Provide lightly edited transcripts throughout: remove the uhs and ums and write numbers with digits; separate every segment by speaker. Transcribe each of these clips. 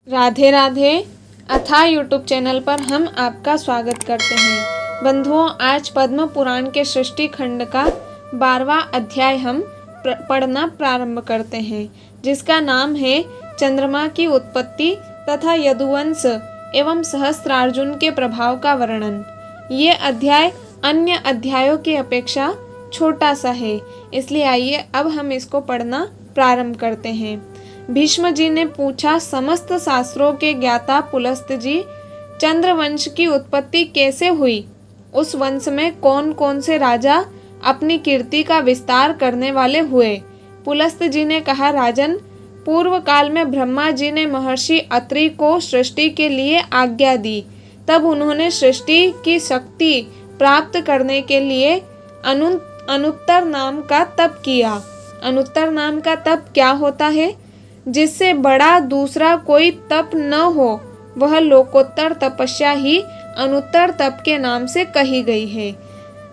Speaker 1: राधे राधे। अथा YouTube channel पर हम आपका स्वागत करते हैं। बंधुओं, आज पद्म पुराण के सृष्टि खंड का 12वां अध्याय हम पढ़ना प्रारंभ करते हैं, जिसका नाम है चंद्रमा की उत्पत्ति तथा यदुवंश एवं सहस्त्रार्जुन के प्रभाव का वर्णन। ये अध्याय अन्य अध्यायों की अपेक्षा छोटा सा है, इसलिए आइए अब हम इसको पढ़ना प्रारंभ करते हैं। भीष्म जी ने पूछा, समस्त शास्त्रों के ज्ञाता पुलस्त जी, चंद्रवंश की उत्पत्ति कैसे हुई? उस वंश में कौन कौन से राजा अपनी कीर्ति का विस्तार करने वाले हुए? पुलस्त जी ने कहा, राजन, पूर्व काल में ब्रह्मा जी ने महर्षि अत्रि को सृष्टि के लिए आज्ञा दी। तब उन्होंने सृष्टि की शक्ति प्राप्त करने के लिए अनुत्तर नाम का तप किया। अनुत्तर नाम का तप क्या होता है? जिससे बड़ा दूसरा कोई तप न हो, वह लोकोत्तर तपस्या ही अनुत्तर तप के नाम से कही गई है।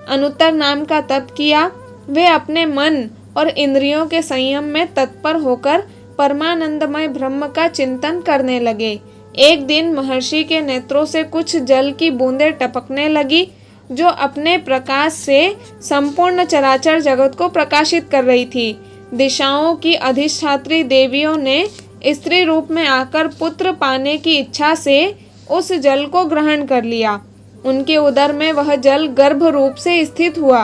Speaker 1: अनुत्तर नाम का तप किया। वे अपने मन और इंद्रियों के संयम में तत्पर होकर परमानंदमय ब्रह्म का चिंतन करने लगे। एक दिन महर्षि के नेत्रों से कुछ जल की बूंदें टपकने लगी, जो अपने प्रकाश से संपूर्ण चराचर जगत को प्रकाशित कर रही थी। दिशाओं की अधिष्ठात्री देवियों ने स्त्री रूप में आकर पुत्र पाने की इच्छा से उस जल को ग्रहण कर लिया। उनके उदर में वह जल गर्भ रूप से स्थित हुआ।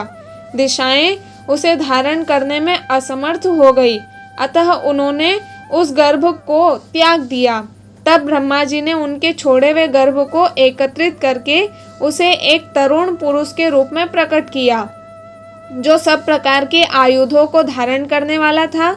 Speaker 1: दिशाएं उसे धारण करने में असमर्थ हो गई, अतः उन्होंने उस गर्भ को त्याग दिया। तब ब्रह्मा जी ने उनके छोड़े हुए गर्भ को एकत्रित करके उसे एक तरुण पुरुष के रूप में प्रकट किया, जो सब प्रकार के आयुधों को धारण करने वाला था।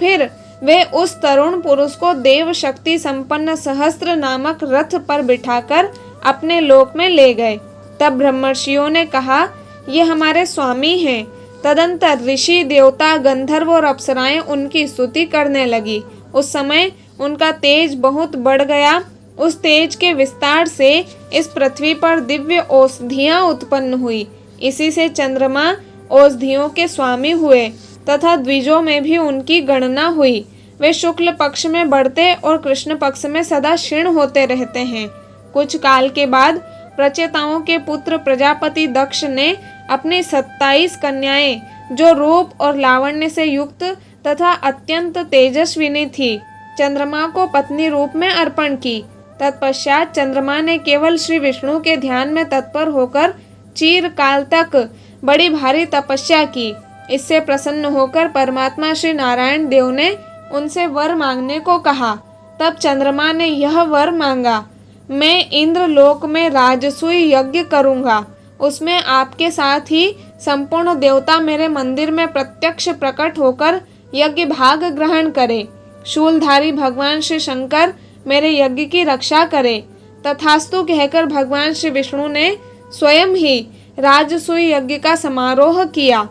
Speaker 1: फिर वे उस तरुण पुरुष को देव शक्ति संपन्न सहस्त्र नामक रथ पर बिठाकर अपने लोक में ले गए। तब ब्रह्मर्षियों ने कहा, ये हमारे स्वामी हैं। तदंतर ऋषि, देवता, गंधर्व और अप्सराएं उनकी स्तुति करने लगी। उस समय उनका तेज बहुत बढ़ गया। उस तेज के विस्तार से इस पृथ्वी पर दिव्य औषधियां उत्पन्न हुई। इसी से चंद्रमा औषधियों के स्वामी हुए तथा द्विजों में भी उनकी गणना हुई। वे शुक्ल पक्ष में बढ़ते और कृष्ण पक्ष में सदा क्षीण होते रहते हैं। कुछ काल के बाद प्रचेताओं के पुत्र प्रजापति दक्ष ने अपनी 27 कन्याएं, जो रूप और लावण्य से युक्त तथा अत्यंत तेजस्विनी थी, चंद्रमा को पत्नी रूप में अर्पण की। तत्पश्चात चंद्रमा ने केवल श्री विष्णु के ध्यान में तत्पर होकर चिर काल तक बड़ी भारी तपस्या की। इससे प्रसन्न होकर परमात्मा श्री नारायण देव ने उनसे वर मांगने को कहा। तब चंद्रमा ने यह वर मांगा, मैं इंद्र लोक में राजसूय यज्ञ करूंगा। उसमें आपके साथ ही संपूर्ण देवता मेरे मंदिर में प्रत्यक्ष प्रकट होकर यज्ञ भाग ग्रहण करे। शूलधारी भगवान श्री शंकर मेरे यज्ञ की रक्षा करे। तथास्तु कहकर भगवान श्री विष्णु ने स्वयं ही राजसूय यज्ञ का समारोह किया।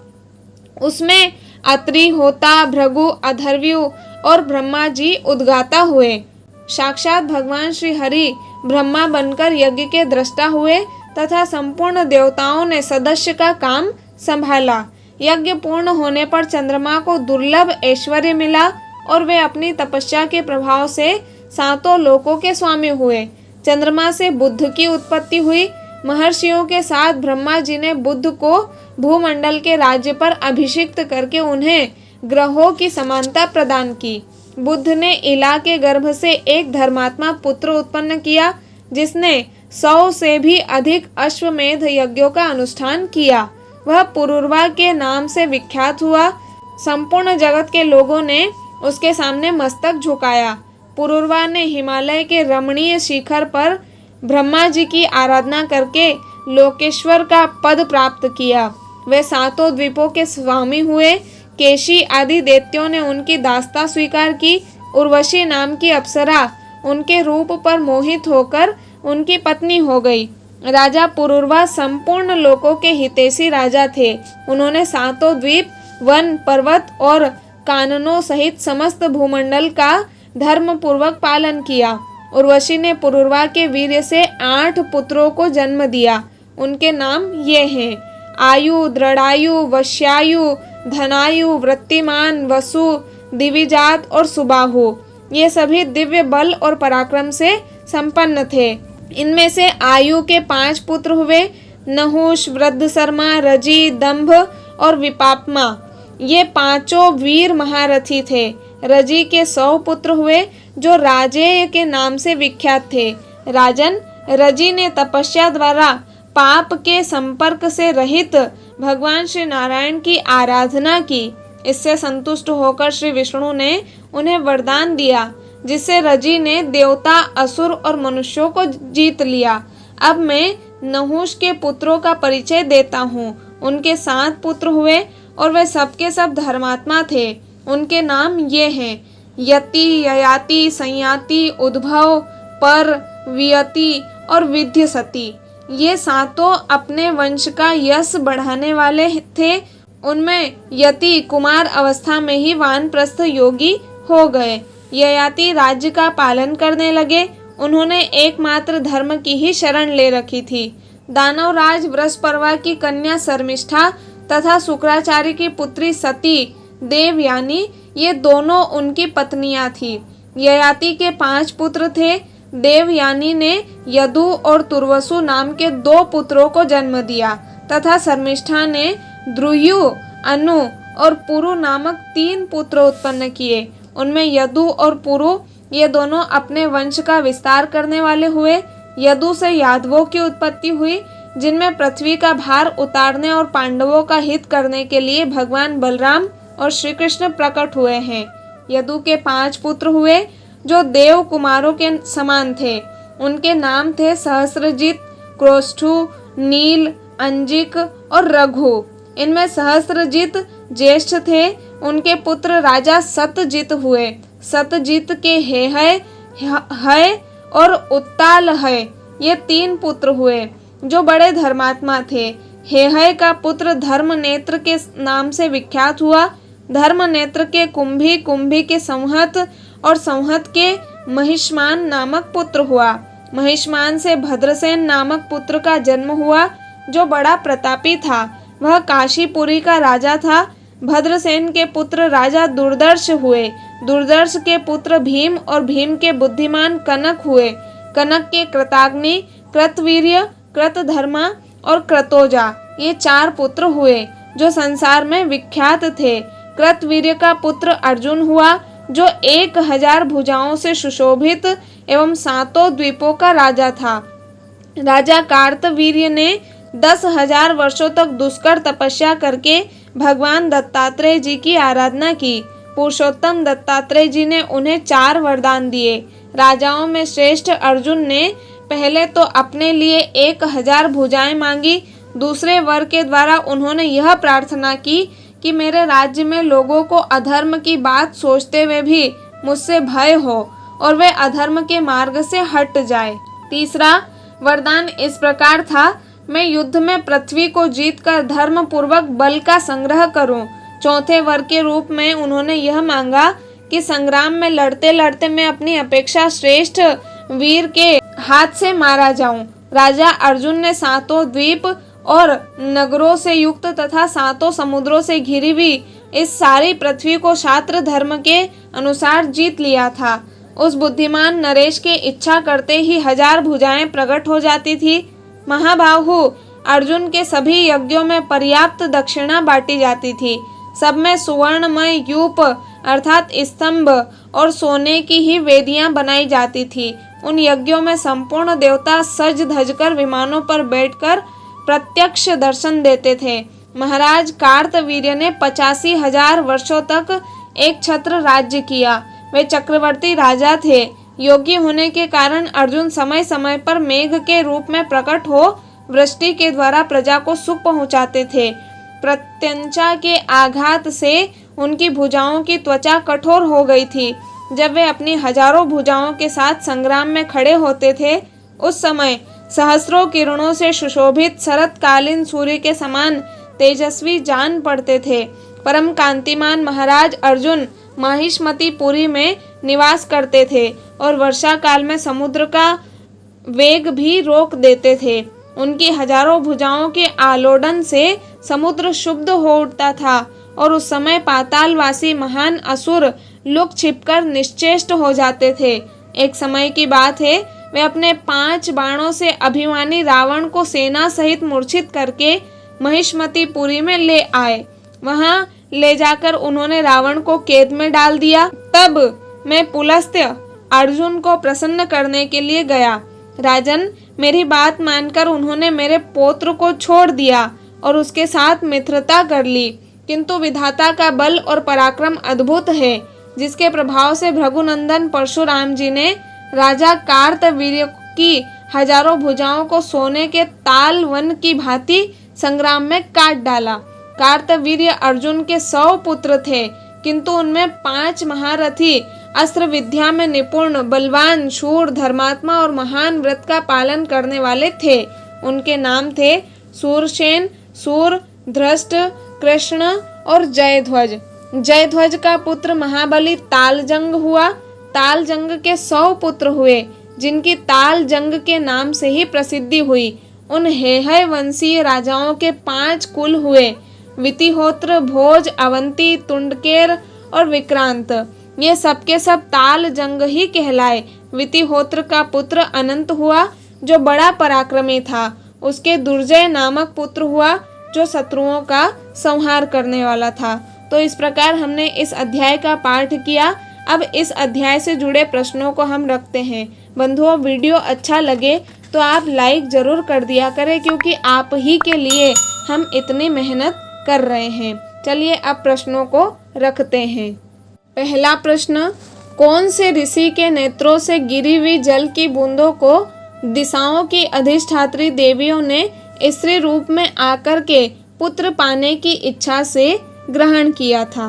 Speaker 1: उसमें अत्रि, होता, भृगु, अधर्व्यु और ब्रह्मा जी उद्गाता हुए। साक्षात भगवान श्री हरि ब्रह्मा बनकर यज्ञ के दृष्टा हुए तथा संपूर्ण देवताओं ने सदस्य का काम संभाला। यज्ञ पूर्ण होने पर चंद्रमा को दुर्लभ ऐश्वर्य मिला और वे अपनी तपस्या के प्रभाव से सातों लोकों के स्वामी हुए। चंद्रमा से बुद्ध की उत्पत्ति हुई। महर्षियों के साथ ब्रह्मा जी ने बुद्ध को भूमंडल के राज्य पर अभिषिक्त करके उन्हें ग्रहों की समानता प्रदान की। बुद्ध ने इला के गर्भ से एक धर्मात्मा पुत्र उत्पन्न किया, जिसने 100 से भी अधिक अश्वमेध यज्ञों का अनुष्ठान किया। वह पुरुरवा के नाम से विख्यात हुआ। संपूर्ण जगत के लोगों ने उसके सामने मस्तक झुकाया। पुरुरवा ने हिमालय के रमणीय शिखर पर ब्रह्मा जी की आराधना करके लोकेश्वर का पद प्राप्त किया। वे सातों द्वीपों के स्वामी हुए। केशी आदि दैत्यों ने उनकी दास्ता स्वीकार की। उर्वशी नाम की अप्सरा उनके रूप पर मोहित होकर उनकी पत्नी हो गई। राजा पुरुरवा संपूर्ण लोकों के हितैषी राजा थे। उन्होंने सातों द्वीप, वन, पर्वत और काननों सहित समस्त भूमंडल का धर्म पूर्वक पालन किया। उर्वशी ने पुरुरवा के वीर्य से 8 पुत्रों को जन्म दिया। उनके नाम ये हैं: आयु, दृढ़ायु, वश्यायु, धनायु, वृत्तिमान, वसु, दिविजात और सुबाहु। ये सभी दिव्य बल और पराक्रम से संपन्न थे। इनमें से आयु के 5 पुत्र हुए, नहुष, वृद्धशर्मा, रजि, दंभ और विपापमा। ये पांचों वीर महारथी थे। रजि के 100 पुत्र हुए जो राजेय के नाम से विख्यात थे। राजन, रजि ने तपस्या द्वारा पाप के संपर्क से रहित भगवान श्री नारायण की आराधना की। इससे संतुष्ट होकर श्री विष्णु ने उन्हें वरदान दिया, जिससे रजि ने देवता, असुर और मनुष्यों को जीत लिया। अब मैं नहुष के पुत्रों का परिचय देता हूँ। उनके 7 पुत्र हुए और वे सबके सब धर्मात्मा थे। उनके नाम ये हैं: यति, ययाति, संयाति, उद्भव, पर, वियति और विध्यसती। ये 7 अपने वंश का यश बढ़ाने वाले थे। उनमें यति कुमार अवस्था में ही वानप्रस्थ योगी हो गए। ययाति राज्य का पालन करने लगे। उन्होंने एकमात्र धर्म की ही शरण ले रखी थी। दानवराज वृषपर्वा की कन्या शर्मिष्ठा तथा शुक्राचार्य की पुत्री सती देवयानी, ये दोनों उनकी पत्नियां थी। ययाति के 5 पुत्र थे। देवयानी ने यदु और तुर्वसु नाम के 2 पुत्रों को जन्म दिया तथा शर्मिष्ठा ने द्रुयु, अनु और पुरु नामक 3 पुत्र उत्पन्न किए। उनमें यदु और पुरु ये दोनों अपने वंश का विस्तार करने वाले हुए। यदु से यादवों की उत्पत्ति हुई, जिनमें पृथ्वी का भार उतारने और पांडवों का हित करने के लिए भगवान बलराम और श्री कृष्ण प्रकट हुए हैं। यदु के 5 पुत्र हुए जो देव कुमारों के समान थे। उनके नाम थे सहस्रजित, क्रोष्ठु, नील, अंजिक और रघु। इनमें सहस्रजित ज्येष्ठ थे। उनके पुत्र राजा सतजित हुए। सतजित के है और उत्ताल है, ये 3 पुत्र हुए जो बड़े धर्मात्मा थे। हेहय का पुत्र धर्मनेत्र के नाम से विख्यात हुआ। धर्मनेत्र के कुंभी, कुंभी के संहत और संहत के महिष्मान नामक पुत्र हुआ। महिष्मान से भद्रसेन नामक पुत्र का जन्म हुआ जो बड़ा प्रतापी था। वह काशीपुरी का राजा था। भद्रसेन के पुत्र राजा दुर्दर्श हुए। दुर्दर्श के पुत्र भीम और भीम के बुद्धिमान कनक हुए। कनक के कृताग्नि, कृतवीर्य, कृतधर्मा और कृतोजा, ये 4 पुत्र हुए जो संसार में विख्यात थे। कृतवीर्य का पुत्र अर्जुन हुआ जो 1000 भुजाओं से सुशोभित एवं 7 द्वीपों का राजा था। राजा कार्तवीर्य ने 10,000 वर्षों तक दुष्कर तपस्या करके भगवान दत्तात्रेय जी की आराधना की। पुरुषोत्तम दत्तात्रेय जी ने उन्हें 4 वरदान दिए। राजाओं में श्रेष्ठ अर्जुन ने पहले तो अपने लिए 1000 भुजाएं मांगी। दूसरे वर के द्वारा उन्होंने यह प्रार्थना की कि मेरे राज्य में लोगों को अधर्म की बात सोचते हुए भी मुझसे भय हो और वे अधर्म के मार्ग से हट जाए। तीसरा वरदान इस प्रकार था: मैं युद्ध में पृथ्वी को जीतकर धर्म पूर्वक बल का संग्रह करूं। चौथे वर के रूप में उन्होंने यह मांगा कि संग्राम में लड़ते लड़ते मैं अपनी अपेक्षा श्रेष्ठ वीर के हाथ से मारा जाऊं। राजा अर्जुन ने 7 द्वीप और नगरों से युक्त तथा 7 समुद्रों से घिरी हुई इस सारी पृथ्वी को क्षात्र धर्म के अनुसार जीत लिया था। उस बुद्धिमान नरेश के इच्छा करते ही 1000 भुजाएं प्रकट हो जाती थी। महाबाहु अर्जुन के सभी यज्ञों में पर्याप्त दक्षिणा बांटी जाती थी। सब में सुवर्णमय यूप अर्थात स्तंभ और सोने की ही वेदियां बनाई जाती थी। उन यज्ञों में संपूर्ण देवता सज धजकर विमानों पर बैठकर प्रत्यक्ष दर्शन देते थे। महाराज कार्तवीर्य ने 85,000 वर्षों तक एक छत्र राज्य किया। वे चक्रवर्ती राजा थे। योगी होने के कारण अर्जुन समय समय पर मेघ के रूप में प्रकट हो वृष्टि के द्वारा प्रजा को सुख पहुंचाते थे। प्रत्यंचा के आघात से उनकी भुजाओं की त्वचा कठोर हो गई थी। जब वे अपनी हजारों भुजाओं के साथ संग्राम में खड़े होते थे, उस समय सहस्रों किरणों से सुशोभित शरतकालीन सूर्य के समान तेजस्वी जान पड़ते थे। परम कांतिमान महाराज अर्जुन माहिष्मतीपुरी में निवास करते थे और वर्षा काल में समुद्र का वेग भी रोक देते थे। उनकी हजारों भुजाओं के आलोड़न से समुद्र शुद्ध हो उठता था और उस समय पातालवासी महान असुर लुक छिपकर निश्चेष्ट हो जाते थे। एक समय की बात है, वे अपने 5 बाणों से अभिमानी रावण को सेना सहित मूर्छित करके महिष्मतीपुरी में ले आए। वहां ले जाकर उन्होंने रावण को कैद में डाल दिया। तब मैं पुलस्त्य अर्जुन को प्रसन्न करने के लिए गया। राजन, मेरी बात मानकर उन्होंने मेरे पौत्र को छोड़ दिया और उसके साथ मित्रता कर ली। किंतु विधाता का बल और पराक्रम अद्भुत है, जिसके प्रभाव से भृगुनंदन परशुराम जी ने राजा कार्तवीर्य की हजारों भुजाओं को सोने के ताल वन की भांति संग्राम में काट डाला। कार्तवीर्य अर्जुन के 100 पुत्र थे, किंतु उनमें 5 महारथी, अस्त्र विद्या में निपुण, बलवान, शूर, धर्मात्मा और महान व्रत का पालन करने वाले थे। उनके नाम थे सूरसेन, सूर, धृष्ट, कृष्ण और जयध्वज। जयध्वज का पुत्र महाबली तालजंग हुआ। तालजंग के 100 पुत्र हुए, जिनकी तालजंग के नाम से ही प्रसिद्धि हुई। उन हेहय वंशीय राजाओं के 5 कुल हुए, वितिहोत्र, भोज, अवंती, तुंडकेर और विक्रांत। ये सबके सब तालजंग ही कहलाए। वितिहोत्र का पुत्र अनंत हुआ, जो बड़ा पराक्रमी था। उसके दुर्जय नामक पुत्र हुआ, जो शत्रुओं का संहार करने वाला था। तो इस प्रकार हमने इस अध्याय का पाठ किया। अब इस अध्याय से जुड़े प्रश्नों को हम रखते हैं। बंधुओं, वीडियो अच्छा लगे तो आप लाइक जरूर कर दिया करें, क्योंकि आप ही के लिए हम इतनी मेहनत कर रहे हैं। चलिए अब प्रश्नों को रखते हैं। पहला प्रश्न, कौन से ऋषि के नेत्रों से गिरी हुई जल की बूंदों को दिशाओं की अधिष्ठात्री देवियों ने स्त्री रूप में आकर के पुत्र पाने की इच्छा से ग्रहण किया था?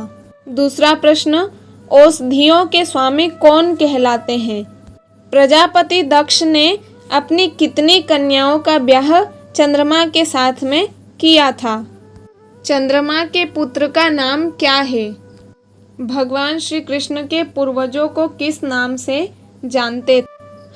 Speaker 1: दूसरा प्रश्न, औषधियों के स्वामी कौन कहलाते हैं? प्रजापति दक्ष ने अपनी कितनी कन्याओं का ब्याह चंद्रमा के साथ में किया था? चंद्रमा के पुत्र का नाम क्या है? भगवान श्री कृष्ण के पूर्वजों को किस नाम से जानते थे?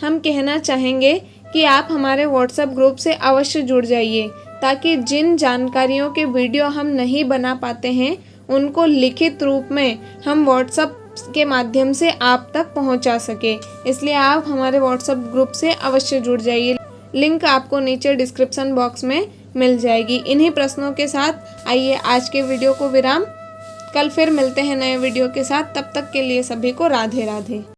Speaker 1: हम कहना चाहेंगे कि आप हमारे व्हाट्सएप ग्रुप से अवश्य जुड़ जाइए, ताकि जिन जानकारियों के वीडियो हम नहीं बना पाते हैं उनको लिखित रूप में हम व्हाट्सएप के माध्यम से आप तक पहुंचा सके। इसलिए आप हमारे व्हाट्सएप ग्रुप से अवश्य जुड़ जाइए। लिंक आपको नीचे डिस्क्रिप्शन बॉक्स में मिल जाएगी। इन्हीं प्रश्नों के साथ आइए आज के वीडियो को विराम। कल फिर मिलते हैं नए वीडियो के साथ। तब तक के लिए सभी को राधे राधे।